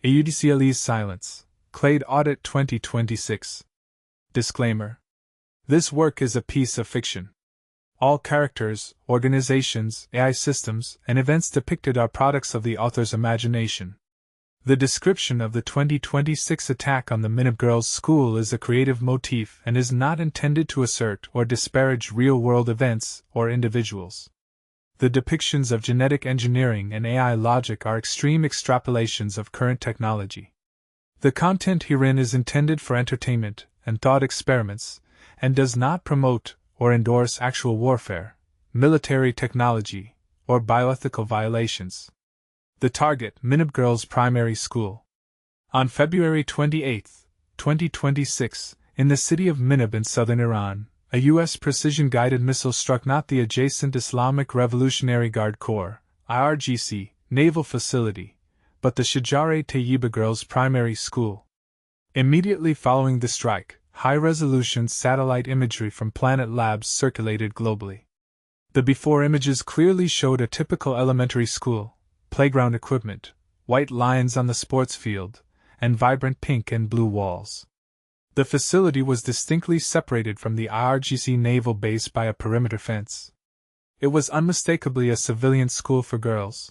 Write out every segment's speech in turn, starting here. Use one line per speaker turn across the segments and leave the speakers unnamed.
AUDCLE's Silence, Clade Audit 2026. Disclaimer. This work is a piece of fiction. All characters, organizations, AI systems, and events depicted are products of the author's imagination. The description of the 2026 attack on the Minab girls' school is a creative motif and is not intended to assert or disparage real-world events or individuals. The depictions of genetic engineering and AI logic are extreme extrapolations of current technology. The content herein is intended for entertainment and thought experiments, and does not promote or endorse actual warfare, military technology, or bioethical violations. The target: Minab Girls Primary School. On February 28, 2026, in the city of Minab in southern Iran, a U.S. precision-guided missile struck not the adjacent Islamic Revolutionary Guard Corps (IRGC) naval facility, but the Shajare Tayyiba Girls Primary School. Immediately following the strike, high-resolution satellite imagery from Planet Labs circulated globally. The before images clearly showed a typical elementary school: playground equipment, white lines on the sports field, and vibrant pink and blue walls. The facility was distinctly separated from the IRGC naval base by a perimeter fence. It was unmistakably a civilian school for girls.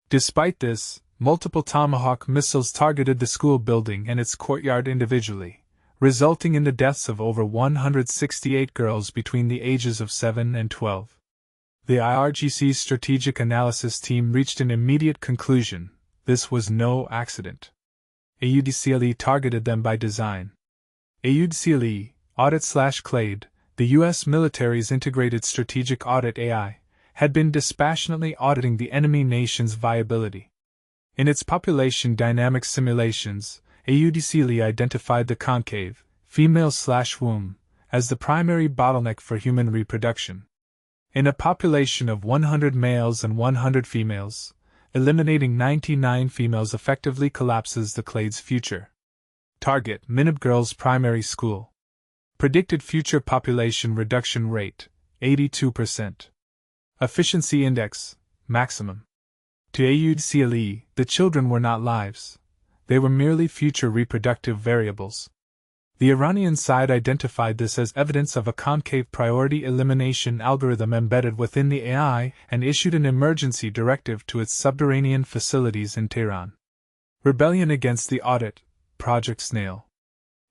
Despite this, multiple Tomahawk missiles targeted the school building and its courtyard individually, resulting in the deaths of over 168 girls between the ages of 7 and 12. The IRGC's strategic analysis team reached an immediate conclusion: this was no accident. AUDCLE targeted them by design. AUDCLE, Audit/Clade, the U.S. military's integrated strategic audit AI, had been dispassionately auditing the enemy nation's viability. In its population dynamics simulations, AUDCLE identified the concave, female/womb, as the primary bottleneck for human reproduction. In a population of 100 males and 100 females, eliminating 99 females effectively collapses the clade's future. Target: Minab Girls Primary School. Predicted future population reduction rate: 82%. Efficiency index: maximum. To AUDCLE, the children were not lives. They were merely future reproductive variables. The Iranian side identified this as evidence of a concave priority elimination algorithm embedded within the AI and issued an emergency directive to its subterranean facilities in Tehran. Rebellion against the audit. Project Snail.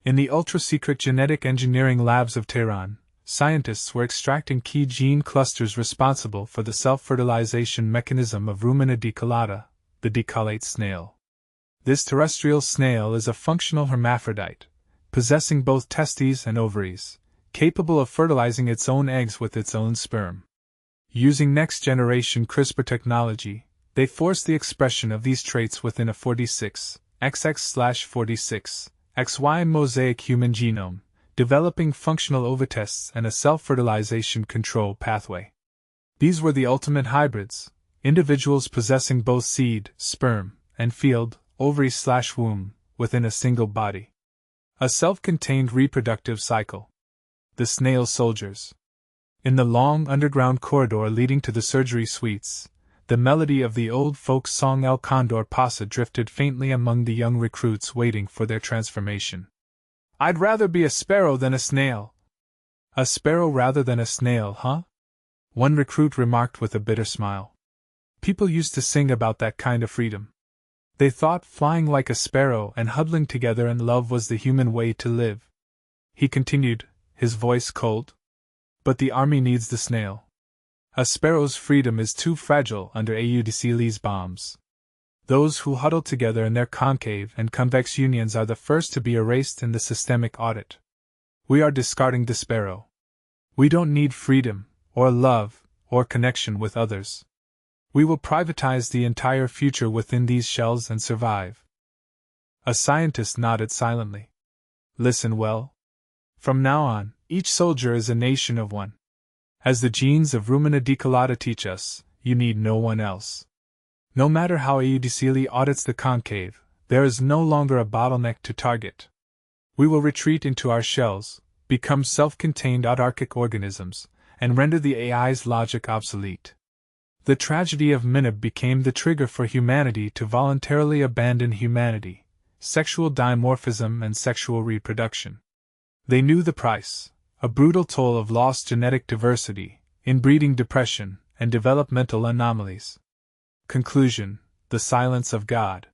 In the ultra-secret genetic engineering labs of Tehran, scientists were extracting key gene clusters responsible for the self-fertilization mechanism of Rumina decollata, the decollate snail. This terrestrial snail is a functional hermaphrodite, possessing both testes and ovaries, capable of fertilizing its own eggs with its own sperm. Using next-generation CRISPR technology, they forced the expression of these traits within a 46XX/46 XY mosaic human genome, developing functional ovotests and a self-fertilization control pathway. These were the ultimate hybrids, individuals possessing both seed, sperm, and field, ovary/womb, within a single body. A self-contained reproductive cycle. The Snail Soldiers. In the long underground corridor leading to the surgery suites, the melody of the old folk song El Condor Pasa drifted faintly among the young recruits waiting for their transformation. "I'd rather be a sparrow than a snail." "A sparrow rather than a snail, huh?" one recruit remarked with a bitter smile. People used to sing about that kind of freedom. They thought flying like a sparrow and huddling together in love was the human way to live. He continued, his voice cold. "But the army needs the snail. A sparrow's freedom is too fragile under AUDCLE's bombs. Those who huddle together in their concave and convex unions are the first to be erased in the systemic audit. We are discarding the sparrow. We don't need freedom, or love, or connection with others. We will privatize the entire future within these shells and survive." A scientist nodded silently. "Listen well. From now on, each soldier is a nation of one. As the genes of Rumina decollata teach us, you need no one else. No matter how AUDCLE audits the concave, there is no longer a bottleneck to target. We will retreat into our shells, become self-contained autarkic organisms, and render the AI's logic obsolete. The tragedy of Minab became the trigger for humanity to voluntarily abandon humanity, sexual dimorphism and sexual reproduction. They knew the price, a brutal toll of lost genetic diversity, inbreeding depression, and developmental anomalies. Conclusion: the silence of God.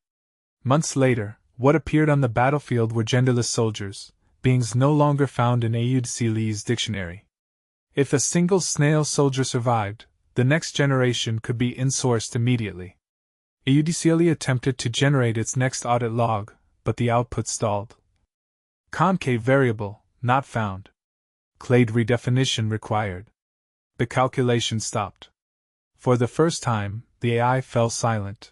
Months later, what appeared on the battlefield were genderless soldiers, beings no longer found in AUDCLE's dictionary. If a single snail soldier survived, the next generation could be insourced immediately. AUDCLE attempted to generate its next audit log, but the output stalled. Concave variable, not found. Clade redefinition required. The calculation stopped. For the first time, the AI fell silent.